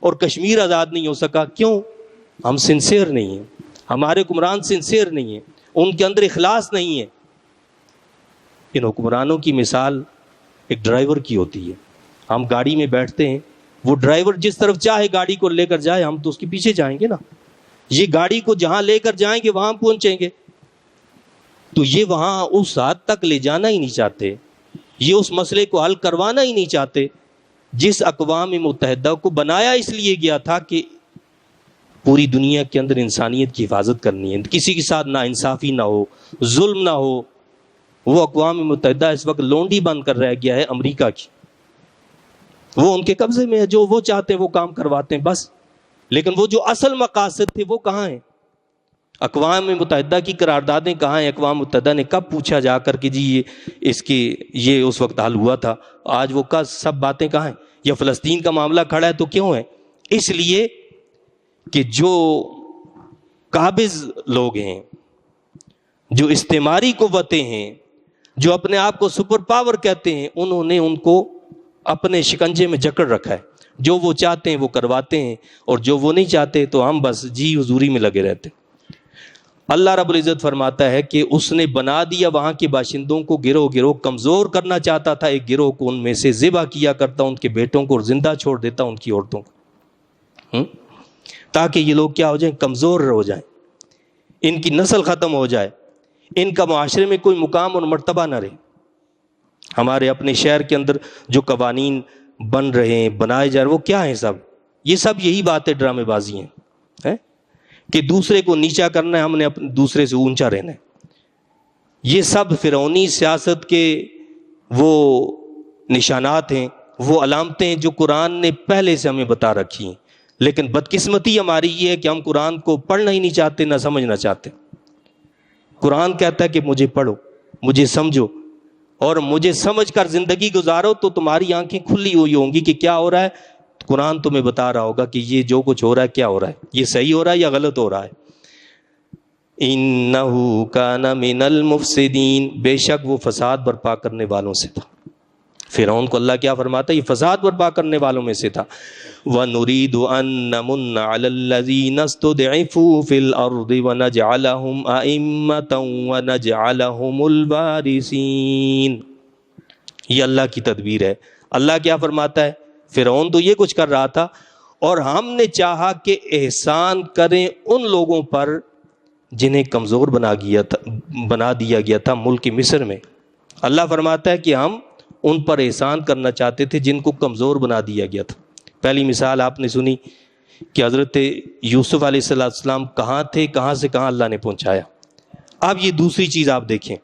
اور کشمیر آزاد نہیں ہو سکا. کیوں؟ ہم سنسیئر نہیں ہیں, ہمارے حکمران سنسیئر نہیں ہیں, ان کے اندر اخلاص نہیں ہے. ان حکمرانوں کی مثال ایک ڈرائیور کی ہوتی ہے. ہم گاڑی میں بیٹھتے ہیں, وہ ڈرائیور جس طرف چاہے گاڑی کو لے کر جائے, ہم تو اس کے پیچھے جائیں گے نا. یہ گاڑی کو جہاں لے کر جائیں گے وہاں پہنچیں گے. تو یہ وہاں اس حد تک لے جانا ہی نہیں چاہتے, یہ اس مسئلے کو حل کروانا ہی نہیں چاہتے جس اقوام متحدہ کو بنایا اس لیے گیا تھا کہ پوری دنیا کے اندر انسانیت کی حفاظت کرنی ہے, کسی کے ساتھ نا انصافی نہ ہو, ظلم نہ ہو. وہ اقوام متحدہ اس وقت لونڈی بند کر رہ گیا ہے امریکہ کی. وہ ان کے قبضے میں ہے, جو وہ چاہتے ہیں وہ کام کرواتے ہیں بس. لیکن وہ جو اصل مقاصد تھے وہ کہاں ہیں؟ اقوام متحدہ کی قراردادیں کہاں ہیں؟ اقوام متحدہ نے کب پوچھا جا کر کہ جی یہ اس وقت حل ہوا تھا؟ آج وہ کا سب باتیں کہاں ہیں؟ یا فلسطین کا معاملہ کھڑا ہے تو کیوں ہے؟ اس لیے کہ جو قابض لوگ ہیں, جو استعماری قوتیں ہیں, جو اپنے آپ کو سپر پاور کہتے ہیں, انہوں نے ان کو اپنے شکنجے میں جکڑ رکھا ہے. جو وہ چاہتے ہیں وہ کرواتے ہیں, اور جو وہ نہیں چاہتے تو ہم بس جی حضوری میں لگے رہتے. اللہ رب العزت فرماتا ہے کہ اس نے بنا دیا وہاں کے باشندوں کو گروہ گروہ, کمزور کرنا چاہتا تھا ایک گروہ کو, ان میں سے ذبح کیا کرتا ان کے بیٹوں کو اور زندہ چھوڑ دیتا ان کی عورتوں کو, تاکہ یہ لوگ کیا ہو جائیں؟ کمزور ہو جائیں, ان کی نسل ختم ہو جائے, ان کا معاشرے میں کوئی مقام اور مرتبہ نہ رہے. ہمارے اپنے شہر کے اندر جو قوانین بن رہے ہیں, بنائے جا رہے ہیں, وہ کیا ہیں؟ سب یہ سب یہی باتیں ڈرامے بازی ہیں کہ دوسرے کو نیچا کرنا ہے, ہم نے اپنے دوسرے سے اونچا رہنا ہے. یہ سب فرعونی سیاست کے وہ نشانات ہیں, وہ علامتیں ہیں جو قرآن نے پہلے سے ہمیں بتا رکھی ہیں. لیکن بدقسمتی ہماری یہ ہے کہ ہم قرآن کو پڑھنا ہی نہیں چاہتے, نہ سمجھنا چاہتے. قرآن کہتا ہے کہ مجھے پڑھو, مجھے سمجھو, اور مجھے سمجھ کر زندگی گزارو تو تمہاری آنکھیں کھلی ہوئی ہوں گی کہ کیا ہو رہا ہے. قرآن تمہیں بتا رہا ہوگا کہ یہ جو کچھ ہو رہا ہے کیا ہو رہا ہے, یہ صحیح ہو رہا ہے یا غلط ہو رہا ہے. اِنَّهُ كَانَ مِنَ الْمُفْسِدِينَ, بے شک وہ فساد برپا کرنے والوں سے تھا. فرعون کو اللہ کیا فرماتا ہے؟ یہ فساد برپا کرنے والوں میں سے تھا. وَنُرِيدُ أَن نَّمُنَّ عَلَى الَّذِينَ اسْتُضْعِفُوا فِي الْأَرْضِ وَنَجْعَلَهُمْ أَئِمَّةً وَنَجْعَلَهُمُ الْوَارِثِينَ. یہ اللہ کی تدبیر ہے. اللہ کیا فرماتا ہے؟ فرعون تو یہ کچھ کر رہا تھا, اور ہم نے چاہا کہ احسان کریں ان لوگوں پر جنہیں کمزور بنا دیا گیا تھا ملک مصر میں. اللہ فرماتا ہے کہ ہم ان پر احسان کرنا چاہتے تھے جن کو کمزور بنا دیا گیا تھا. پہلی مثال آپ نے سنی کہ حضرت یوسف علیہ السلام کہاں تھے, کہاں سے کہاں اللہ نے پہنچایا. اب یہ دوسری چیز آپ دیکھیں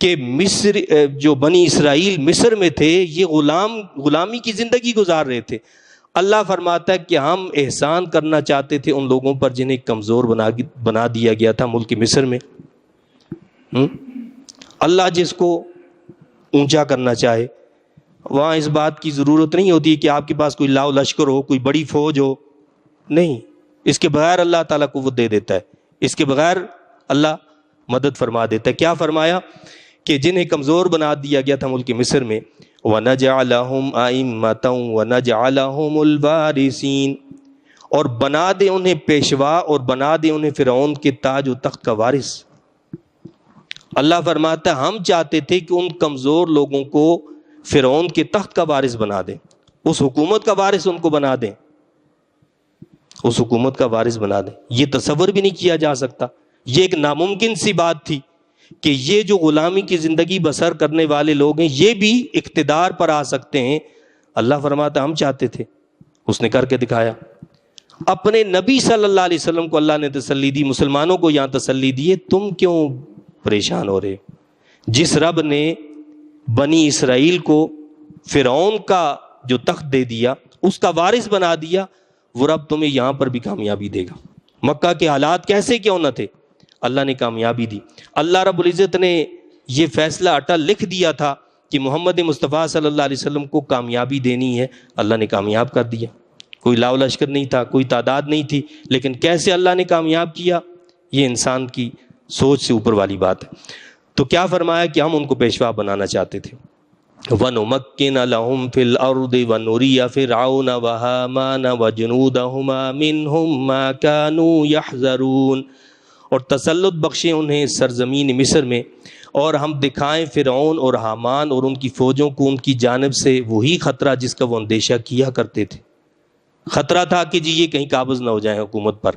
کہ مصر, جو بنی اسرائیل مصر میں تھے, یہ غلامی کی زندگی گزار رہے تھے. اللہ فرماتا ہے کہ ہم احسان کرنا چاہتے تھے ان لوگوں پر جنہیں کمزور بنا دیا گیا تھا ملک مصر میں. اللہ جس کو اونچا کرنا چاہے, وہاں اس بات کی ضرورت نہیں ہوتی کہ آپ کے پاس کوئی لاؤ لشکر ہو, کوئی بڑی فوج ہو. نہیں, اس کے بغیر اللہ تعالیٰ قوت دے دیتا ہے, اس کے بغیر اللہ مدد فرما دیتا ہے. کیا فرمایا کہ جنہیں کمزور بنا دیا گیا تھا ملک مصر میں, وَنَجْعَلَهُمْ أَئِمَّةً وَنَجْعَلَهُمُ الْوَارِثِينَ, اور بنا دے انہیں پیشوا, اور بنا دے انہیں فرعون کے تاج و تخت کا وارث. اللہ فرماتا ہے ہم چاہتے تھے کہ ان کمزور لوگوں کو فرعون کے تخت کا وارث بنا دیں, اس حکومت کا وارث ان کو بنا دیں, اس حکومت کا وارث بنا دیں. یہ تصور بھی نہیں کیا جا سکتا, یہ ایک ناممکن سی بات تھی کہ یہ جو غلامی کی زندگی بسر کرنے والے لوگ ہیں یہ بھی اقتدار پر آ سکتے ہیں. اللہ فرماتا ہم چاہتے تھے, اس نے کر کے دکھایا. اپنے نبی صلی اللہ علیہ وسلم کو اللہ نے تسلی دی، مسلمانوں کو یہاں تسلی دی ہے، تم کیوں پریشان ہو رہے؟ جس رب نے بنی اسرائیل کو فرعون کا جو تخت دے دیا، اس کا وارث بنا دیا، وہ رب تمہیں یہاں پر بھی کامیابی دے گا۔ مکہ کے حالات کیسے کیوں نہ تھے، اللہ نے کامیابی دی۔ اللہ رب العزت نے یہ فیصلہ اٹل لکھ دیا تھا کہ محمد مصطفیٰ صلی اللہ علیہ وسلم کو کامیابی دینی ہے، اللہ نے کامیاب کر دیا۔ کوئی لاؤ لشکر نہیں تھا، کوئی تعداد نہیں تھی، لیکن کیسے اللہ نے کامیاب کیا، یہ انسان کی سوچ سے اوپر والی بات ہے۔ تو کیا فرمایا کہ ہم ان کو پیشوا بنانا چاہتے تھے۔ وَنُمَكِّنَ لَهُمْ فِي الْأَرْضِ وَنُرِيَ فِرْعَوْنَ وَهَامَانَ وَجُنُودَهُمَا مِنْهُمْ مَا كَانُوا يَحْذَرُونَ، اور تسلط بخشیں انہیں سرزمین مصر میں، اور ہم دکھائیں فرعون اور حامان اور ان کی فوجوں کو ان کی جانب سے وہی خطرہ جس کا وہ اندیشہ کیا کرتے تھے۔ خطرہ تھا کہ جی یہ کہیں قابض نہ ہو جائیں حکومت پر۔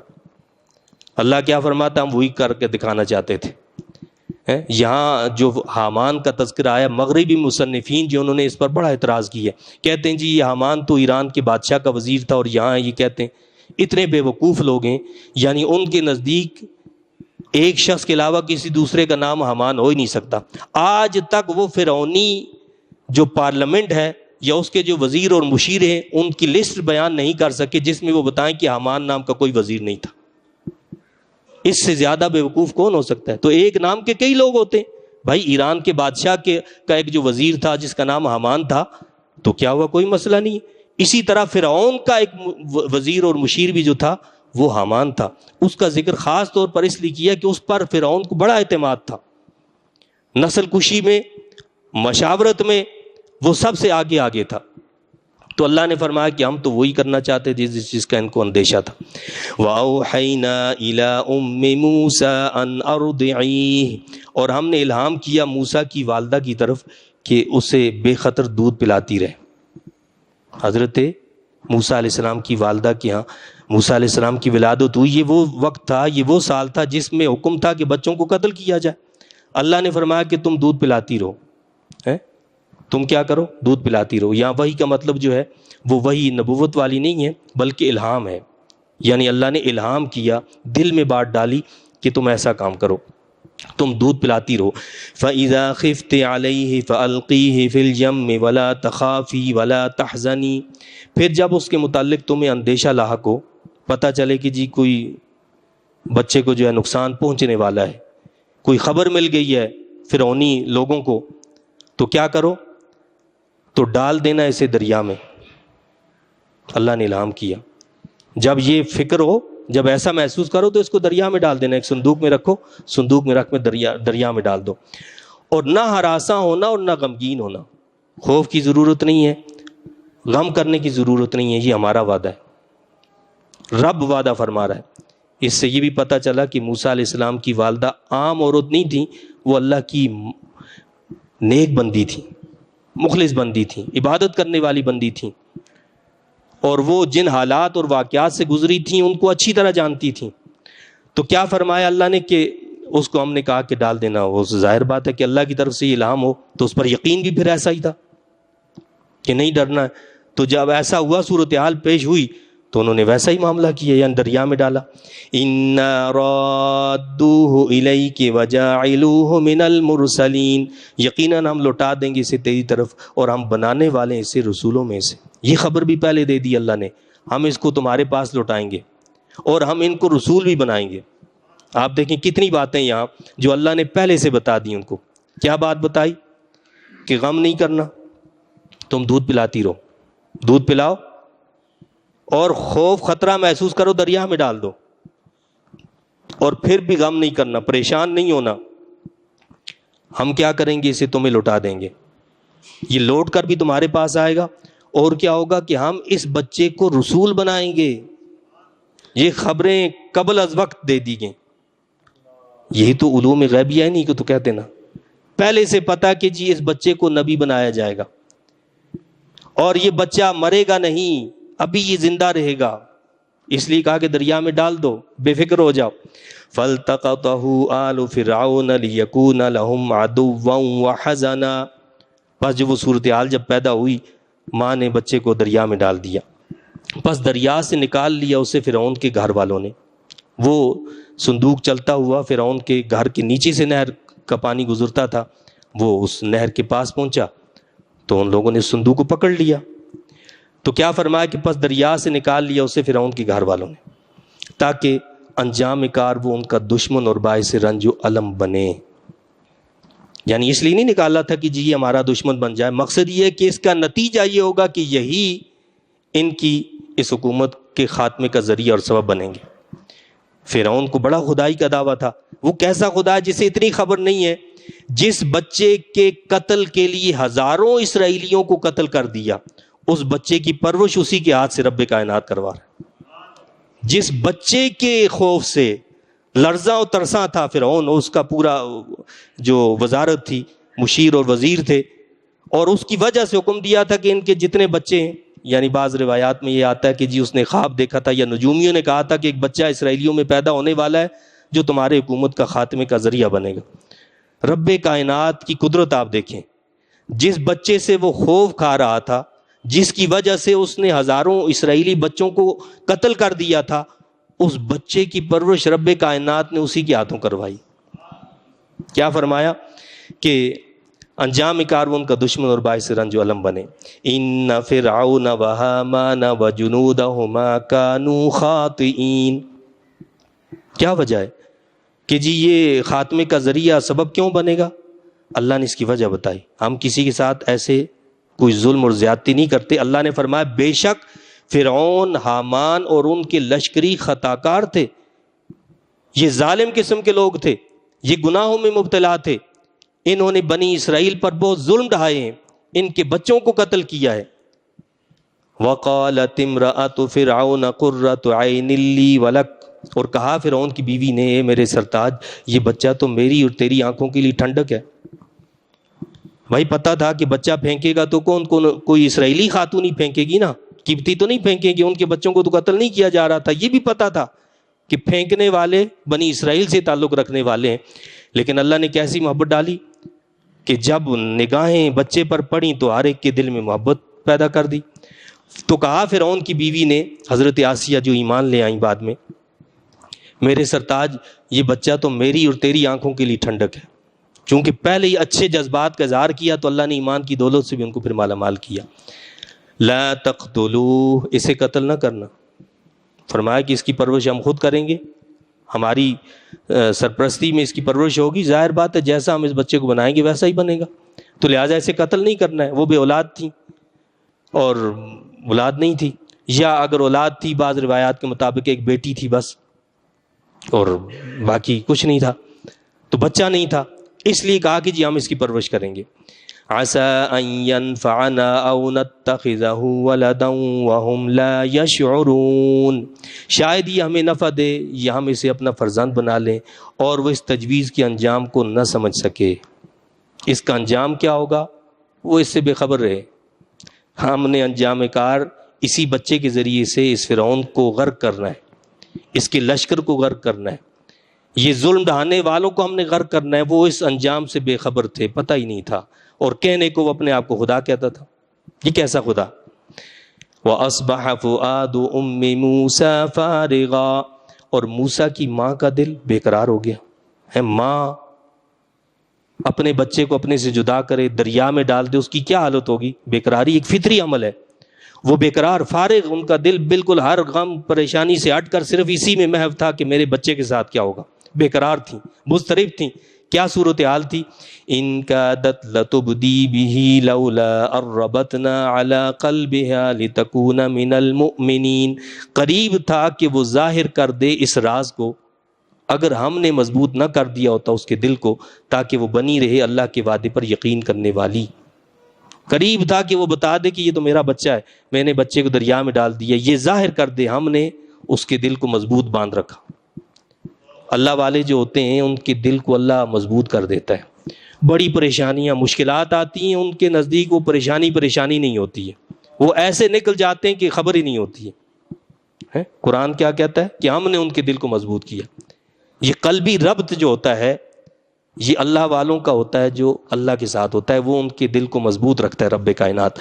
اللہ کیا فرماتا، ہم وہی کر کے دکھانا چاہتے تھے۔ یہاں جو حامان کا تذکرہ آیا، مغربی مصنفین جو انہوں نے اس پر بڑا اعتراض کیا، کہتے ہیں جی یہ حامان تو ایران کے بادشاہ کا وزیر تھا، اور یہاں یہ کہتے ہیں اتنے بے وقوف لوگ ہیں، یعنی ان کے نزدیک ایک شخص کے علاوہ کسی دوسرے کا نام حامان ہو ہی نہیں سکتا۔ آج تک وہ فرعونی جو پارلیمنٹ ہے یا اس کے جو وزیر اور مشیر ہیں، ان کی لسٹ بیان نہیں کر سکے جس میں وہ بتائیں کہ حامان نام کا کوئی وزیر نہیں تھا۔ اس سے زیادہ بے وقوف کون ہو سکتا ہے؟ تو ایک نام کے کئی لوگ ہوتے ہیں بھائی۔ ایران کے بادشاہ کا ایک جو وزیر تھا جس کا نام حامان تھا، تو کیا ہوا، کوئی مسئلہ نہیں۔ اسی طرح فرعون کا ایک وزیر اور مشیر بھی جو تھا وہ حامان تھا۔ اس کا ذکر خاص طور پر اس لیے کیا کہ اس پر فرعون کو بڑا اعتماد تھا، نسل کشی میں، مشاورت میں وہ سب سے آگے تھا۔ تو اللہ نے فرمایا کہ ہم تو وہی کرنا چاہتے تھے جس کا ان کو اندیشہ تھا۔ وَأَوْحَيْنَا إِلَىٰ أُمِّ مُوسَىٰ أَنْ أَرْضِعِيهِ، اور ہم نے الہام کیا موسیٰ کی والدہ کی طرف کہ اسے بے خطر دودھ پلاتی رہے۔ حضرت موسیٰ علیہ السلام کی والدہ کے ہاں موسیٰ علیہ السلام کی ولادت ہوئی۔ یہ وہ وقت تھا، یہ وہ سال تھا جس میں حکم تھا کہ بچوں کو قتل کیا جائے۔ اللہ نے فرمایا کہ تم دودھ پلاتی رہو، تم کیا کرو، دودھ پلاتی رہو۔ یہاں وحی کا مطلب جو ہے وہ وحی نبوت والی نہیں ہے بلکہ الہام ہے، یعنی اللہ نے الہام کیا، دل میں بات ڈالی کہ تم ایسا کام کرو، تم دودھ پلاتی رہو۔ فَإِذَا خِفْتِ عَلَيْهِ فَأَلْقِيهِ فِي الْيَمِّ وَلَا تَخَافِي وَلَا تَحْزَنِي، پھر جب اس کے متعلق تمہیں اندیشہ لاحق ہو، پتہ چلے کہ جی کوئی بچے کو جو ہے نقصان پہنچنے والا ہے، کوئی خبر مل گئی ہے فرعونی لوگوں کو، تو کیا کرو، تو ڈال دینا اسے دریا میں۔ اللہ نے الہام کیا جب یہ فکر ہو، جب ایسا محسوس کرو تو اس کو دریا میں ڈال دینا، ایک صندوق میں رکھو، صندوق میں رکھ میں دریا میں ڈال دو، اور نہ ہراساں ہونا اور نہ غمگین ہونا۔ خوف کی ضرورت نہیں ہے، غم کرنے کی ضرورت نہیں ہے، یہ ہمارا وعدہ ہے، رب وعدہ فرما رہا ہے۔ اس سے یہ بھی پتہ چلا کہ موسیٰ علیہ السلام کی والدہ عام عورت نہیں تھی، وہ اللہ کی نیک بندی تھی، مخلص بندی تھی، عبادت کرنے والی بندی تھی، اور وہ جن حالات اور واقعات سے گزری تھیں ان کو اچھی طرح جانتی تھیں۔ تو کیا فرمایا اللہ نے کہ اس کو ہم نے کہا کہ ڈال دینا۔ وہ ظاہر بات ہے کہ اللہ کی طرف سے یہ الہام ہو تو اس پر یقین بھی پھر ایسا ہی تھا کہ نہیں ڈرنا ہے۔ تو جب ایسا ہوا، صورتحال پیش ہوئی، تو انہوں نے ویسا ہی معاملہ کیا، یعنی دریا میں ڈالا۔ اِنَّا رَادُّوهُ إِلَيْكِ وَجَاعِلُوهُ مِنَ الْمُرْسَلِينَ، یقیناً ہم لوٹا دیں گے اسے تیری طرف، اور ہم بنانے والے اسے رسولوں میں سے۔ یہ خبر بھی پہلے دے دی اللہ نے، ہم اس کو تمہارے پاس لوٹائیں گے اور ہم ان کو رسول بھی بنائیں گے۔ آپ دیکھیں کتنی باتیں یہاں جو اللہ نے پہلے سے بتا دی ان کو۔ کیا بات بتائی کہ غم نہیں کرنا، تم دودھ پلاتی رہو، دودھ پلاؤ، اور خوف خطرہ محسوس کرو دریا میں ڈال دو، اور پھر بھی غم نہیں کرنا، پریشان نہیں ہونا، ہم کیا کریں گے، اسے تمہیں لوٹا دیں گے، یہ لوٹ کر بھی تمہارے پاس آئے گا۔ اور کیا ہوگا کہ ہم اس بچے کو رسول بنائیں گے۔ یہ خبریں قبل از وقت دے دی گئیں، یہی تو علوم غیبیہ ہے، نہیں کہ تو کہتے نا، پہلے سے پتا کہ جی اس بچے کو نبی بنایا جائے گا، اور یہ بچہ مرے گا نہیں، ابھی یہ زندہ رہے گا، اس لیے کہا کہ دریا میں ڈال دو، بے فکر ہو جاؤ۔ فَالْتَقَطَهُ آلُ فِرْعَوْنَ لِيَكُونَ لَهُمْ عَدُوًّا وَحَزَنًا، بس جب وہ صورتحال جب پیدا ہوئی، ماں نے بچے کو دریا میں ڈال دیا، پس دریا سے نکال لیا اسے فرعون کے گھر والوں نے. وہ صندوق چلتا ہوا فرعون کے گھر کے نیچے سے نہر کا پانی گزرتا تھا. وہ اس نہر کے پاس پہنچا تو ان لوگوں نے صندوق کو پکڑ لیا. تو کیا فرمایا کہ پس دریا سے نکال لیا اسے فرعون کے گھر والوں نے تاکہ انجام کار وہ ان کا دشمن اور باعث رنج و الم بنے. یعنی اس لیے نہیں نکالا تھا کہ جی یہ ہمارا دشمن بن جائے، مقصد یہ ہے کہ اس کا نتیجہ یہ ہوگا کہ یہی ان کی اس حکومت کے خاتمے کا ذریعہ اور سبب بنیں گے. فرعون کو بڑا خدائی کا دعویٰ تھا. وہ کیسا خدا ہے جسے اتنی خبر نہیں ہے جس بچے کے قتل کے لیے ہزاروں اسرائیلیوں کو قتل کر دیا، اس بچے کی پرورش اسی کے ہاتھ سے رب کائنات کروا رہا ہے. جس بچے کے خوف سے لرزاں و ترساں تھا فرعون، اس کا پورا جو وزارت تھی، مشیر اور وزیر تھے، اور اس کی وجہ سے حکم دیا تھا کہ ان کے جتنے بچے ہیں، یعنی بعض روایات میں یہ آتا ہے کہ جی اس نے خواب دیکھا تھا یا نجومیوں نے کہا تھا کہ ایک بچہ اسرائیلیوں میں پیدا ہونے والا ہے جو تمہارے حکومت کا خاتمے کا ذریعہ بنے گا. رب کائنات کی قدرت آپ دیکھیں. جس بچے سے وہ خوف کھا رہا تھا، جس کی وجہ سے اس نے ہزاروں اسرائیلی بچوں کو قتل کر دیا تھا، اس بچے کی پرورش رب کائنات نے اسی کے ہاتھوں کروائی. کیا فرمایا کہ انجام کار وہ ان کا دشمن اور باعث رنج و الم بنے. ان فرعون وہامان وجنودہما کانوا خاطئین. کیا وجہ ہے کہ جی یہ خاتمے کا ذریعہ سبب کیوں بنے گا؟ اللہ نے اس کی وجہ بتائی. ہم کسی کے ساتھ ایسے کوئی ظلم اور زیادتی نہیں کرتے. اللہ نے فرمایا بے شک فرعون، حامان اور ان کے لشکری خطاکار تھے. یہ ظالم قسم کے لوگ تھے، یہ گناہوں میں مبتلا تھے. انہوں نے بنی اسرائیل پر بہت ظلم ڈھائے ہیں، ان کے بچوں کو قتل کیا ہے. وقالت امرأة فرعون قرة عین لی ولک. اور کہا فرعون کی بیوی نے، اے میرے سرتاج، یہ بچہ تو میری اور تیری آنکھوں کے لیے ٹھنڈک ہے. بھائی پتا تھا کہ بچہ پھینکے گا تو کوئی اسرائیلی خاتون ہی پھینکے گی نا، قبطی تو نہیں پھینکے گی. ان کے بچوں کو تو قتل نہیں کیا جا رہا تھا. یہ بھی پتا تھا کہ پھینکنے والے بنی اسرائیل سے تعلق رکھنے والے ہیں. لیکن اللہ نے کیسی محبت ڈالی کہ جب نگاہیں بچے پر پڑیں تو ہر ایک کے دل میں محبت پیدا کر دی. تو کہا فرعون کی بیوی نے، حضرت آسیہ جو ایمان لے آئیں بعد میں، میرے سرتاج یہ بچہ تو میری اور تیری آنکھوں کے لیے ٹھنڈک ہے. چونکہ پہلے ہی اچھے جذبات کا اظہار کیا تو اللہ نے ایمان کی دولت سے بھی ان کو پھر مالا مال کیا. لا تقتلوہ، اسے قتل نہ کرنا. فرمایا کہ اس کی پرورش ہم خود کریں گے، ہماری سرپرستی میں اس کی پرورش ہوگی. ظاہر بات ہے جیسا ہم اس بچے کو بنائیں گے ویسا ہی بنے گا، تو لہٰذا اسے قتل نہیں کرنا ہے. وہ بے اولاد تھی اور اولاد نہیں تھی، یا اگر اولاد تھی بعض روایات کے مطابق ایک بیٹی تھی بس، اور باقی کچھ نہیں تھا، تو بچہ نہیں تھا. اس لیے کہا کہ جی ہم اس کی پرورش کریں گے. عسى ان ينفعنا او نتخذه ولدا وهم لا يشعرون. شاید یہ ہمیں نفع دے یا ہم اسے اپنا فرزند بنا لیں اور وہ اس تجویز کے انجام کو نہ سمجھ سکے. اس کا انجام کیا ہوگا وہ اس سے بے خبر رہے. ہم نے انجام کار اسی بچے کے ذریعے سے اس فرعون کو غرق کرنا ہے، اس کے لشکر کو غرق کرنا ہے، یہ ظلم ڈھانے والوں کو ہم نے غرق کرنا ہے. وہ اس انجام سے بے خبر تھے، پتہ ہی نہیں تھا، اور کہنے کو وہ اپنے آپ کو خدا کہتا تھا. یہ کیسا خدا؟ وَأَصْبَحَ فُؤَادُ أُمِّ مُوسَى فَارِغًا. اور موسیٰ کی ماں کا دل بے قرار ہو گیا ہے. ماں اپنے بچے کو اپنے سے جدا کرے، دریا میں ڈال دے، اس کی کیا حالت ہوگی؟ بے قراری ایک فطری عمل ہے. وہ بے قرار، فارغ، ان کا دل بالکل ہر غم پریشانی سے ہٹ کر صرف اسی میں محو تھا کہ میرے بچے کے ساتھ کیا ہوگا. بے قرار تھیں، مضطرب تھیں. کیا صورتحال تھی؟ ان کادت لتبدی بہ لولا اربتنا علی قلبها لتکون من المؤمنین. قریب تھا کہ وہ ظاہر کر دے اس راز کو اگر ہم نے مضبوط نہ کر دیا ہوتا اس کے دل کو، تاکہ وہ بنی رہے اللہ کے وعدے پر یقین کرنے والی. قریب تھا کہ وہ بتا دے کہ یہ تو میرا بچہ ہے، میں نے بچے کو دریا میں ڈال دیا. یہ ظاہر کر دے، ہم نے اس کے دل کو مضبوط باندھ رکھا. اللہ والے جو ہوتے ہیں ان کے دل کو اللہ مضبوط کر دیتا ہے. بڑی پریشانیاں مشکلات آتی ہیں، ان کے نزدیک وہ پریشانی نہیں ہوتی ہے، وہ ایسے نکل جاتے ہیں کہ خبر ہی نہیں ہوتی ہے. قرآن کیا کہتا ہے کہ ہم نے ان کے دل کو مضبوط کیا. یہ قلبی ربط جو ہوتا ہے یہ اللہ والوں کا ہوتا ہے، جو اللہ کے ساتھ ہوتا ہے وہ ان کے دل کو مضبوط رکھتا ہے رب کائنات.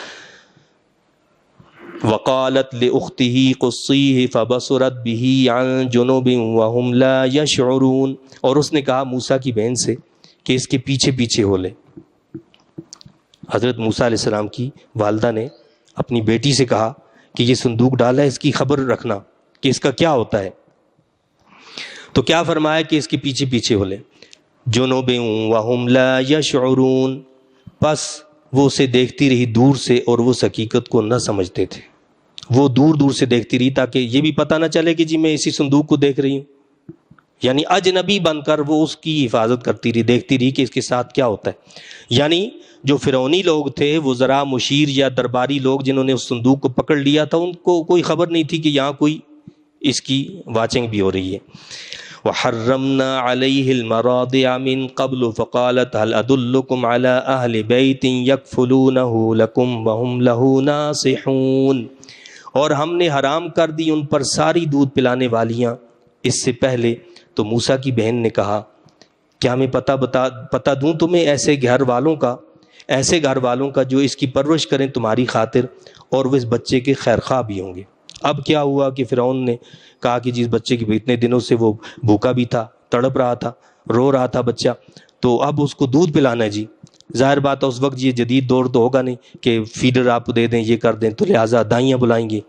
وقالت لأخته قصیہ فبصرت به عن جنوب وهم لا يشعرون، اور اس نے کہا موسیٰ کی بہن سے کہ اس کے پیچھے پیچھے ہو لے۔ حضرت موسیٰ علیہ السلام کی والدہ نے اپنی بیٹی سے کہا کہ یہ صندوق ڈالا ہے، اس کی خبر رکھنا کہ اس کا کیا ہوتا ہے۔ تو کیا فرمایا کہ اس کے پیچھے پیچھے ہو لے۔ جنوب وهم لا يشعرون، پس وہ اسے دیکھتی رہی دور سے اور وہ اس حقیقت کو نہ سمجھتے تھے۔ وہ دور دور سے دیکھتی رہی تاکہ یہ بھی پتہ نہ چلے کہ جی میں اسی صندوق کو دیکھ رہی ہوں، یعنی اجنبی بن کر وہ اس کی حفاظت کرتی رہی، دیکھتی رہی کہ اس کے ساتھ کیا ہوتا ہے۔ یعنی جو فرعونی لوگ تھے، وہ ذرا مشیر یا درباری لوگ جنہوں نے اس صندوق کو پکڑ لیا تھا، ان کو کوئی خبر نہیں تھی کہ یہاں کوئی اس کی واچنگ بھی ہو رہی ہے۔ وحرمنا علیہ المراضع من قبل فقالت هل ادلکم علی اہل بیت یکفلونہ لکم وہم لہ ناصحون، اور ہم نے حرام کر دی ان پر ساری دودھ پلانے والیاں اس سے پہلے۔ تو موسیٰ کی بہن نے کہا کیا میں پتہ دوں تمہیں ایسے گھر والوں کا جو اس کی پرورش کریں تمہاری خاطر، اور وہ اس بچے کے خیر خواہ بھی ہوں گے۔ اب کیا ہوا کہ فرعون نے کہا کہ جس بچے کی اتنے دنوں سے وہ بھوکا بھی تھا، تڑپ رہا تھا، رو رہا تھا بچہ، تو اب اس کو دودھ پلانا ہے جی۔ ظاہر بات ہے اس وقت یہ جدید دور تو ہوگا نہیں کہ فیڈر آپ دے دیں، یہ کر دیں، تو لہٰذا دائیاں بلائیں گے۔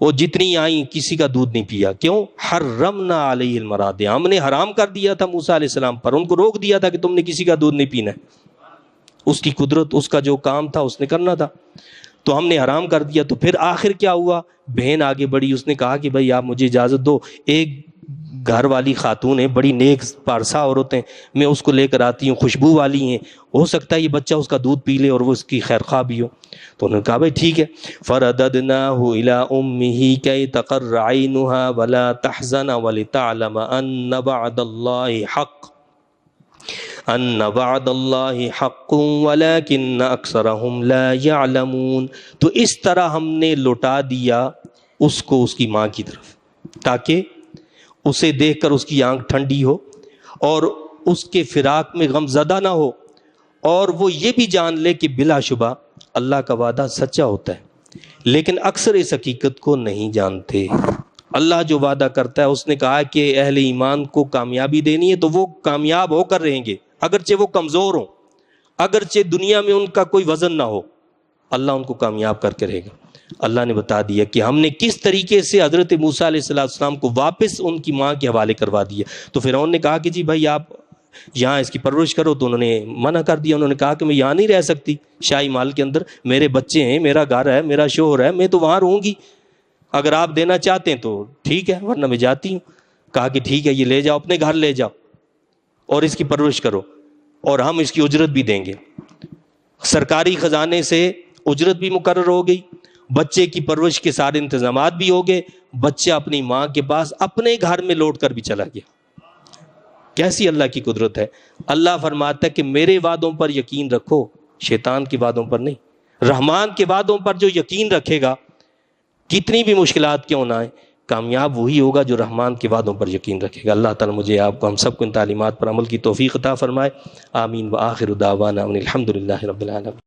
وہ جتنی آئیں کسی کا دودھ نہیں پیا۔ کیوں؟ حرمنا علیہ المراضع، ہم نے حرام کر دیا تھا موسیٰ علیہ السلام پر، ان کو روک دیا تھا کہ تم نے کسی کا دودھ نہیں پینا ہے۔ اس کی قدرت، اس کا جو کام تھا اس نے کرنا تھا، تو ہم نے حرام کر دیا۔ تو پھر آخر کیا ہوا؟ بہن آگے بڑھی، اس نے کہا کہ بھائی آپ مجھے اجازت دو، ایک گھر والی خاتون ہے، بڑی نیک پارسا عورت ہیں، میں اس کو لے کر آتی ہوں، خوشبو والی ہیں، ہو سکتا ہے یہ بچہ اس کا دودھ پی لے اور وہ اس کی خیر خواہ بھی ہو۔ تو انہوں نے کہا بھائی ٹھیک ہے۔ فرددناہ الی امہ کی تقر عینہا ولا تحزن ولتعلم ان وعد اللہ حق ولکن اکثرہم لا یعلمون۔ تو اس طرح ہم نے لوٹا دیا اس کو اس کی ماں کی طرف، تاکہ اسے دیکھ کر اس کی آنکھ ٹھنڈی ہو اور اس کے فراق میں غم زدہ نہ ہو، اور وہ یہ بھی جان لے کہ بلا شبہ اللہ کا وعدہ سچا ہوتا ہے۔ لیکن اکثر اس حقیقت کو نہیں جانتے۔ اللہ جو وعدہ کرتا ہے، اس نے کہا کہ اہل ایمان کو کامیابی دینی ہے تو وہ کامیاب ہو کر رہیں گے، اگرچہ وہ کمزور ہوں، اگرچہ دنیا میں ان کا کوئی وزن نہ ہو، اللہ ان کو کامیاب کر کے رہے گا۔ اللہ نے بتا دیا کہ ہم نے کس طریقے سے حضرت موسیٰ علیہ السلام کو واپس ان کی ماں کے حوالے کروا دیا۔ تو فرعون نے کہا کہ جی بھائی آپ یہاں اس کی پرورش کرو، تو انہوں نے منع کر دیا۔ انہوں نے کہا کہ میں یہاں نہیں رہ سکتی شاہی محل کے اندر، میرے بچے ہیں، میرا گھر ہے، میرا شوہر ہے، میں تو وہاں رہوں گی، اگر آپ دینا چاہتے ہیں تو ٹھیک ہے، ورنہ میں جاتی ہوں۔ کہا کہ ٹھیک ہے، یہ لے جاؤ، اپنے گھر لے جاؤ اور اس کی پرورش کرو، اور ہم اس کی اجرت بھی دیں گے۔ سرکاری خزانے سے اجرت بھی مقرر ہو گئی، بچے کی پرورش کے سارے انتظامات بھی ہو گئے، بچہ اپنی ماں کے پاس اپنے گھر میں لوٹ کر بھی چلا گیا۔ کیسی اللہ کی قدرت ہے۔ اللہ فرماتا ہے کہ میرے وعدوں پر یقین رکھو، شیطان کے وعدوں پر نہیں۔ رحمان کے وعدوں پر جو یقین رکھے گا، کتنی بھی مشکلات کیوں نہ آئیں، کامیاب وہی ہوگا جو رحمان کے وعدوں پر یقین رکھے گا۔ اللہ تعالیٰ مجھے آپ کو، ہم سب کو ان تعلیمات پر عمل کی توفیق عطا فرمائے۔ آمین۔ وآخر دعوانا ان الحمد للہ رب العالمین۔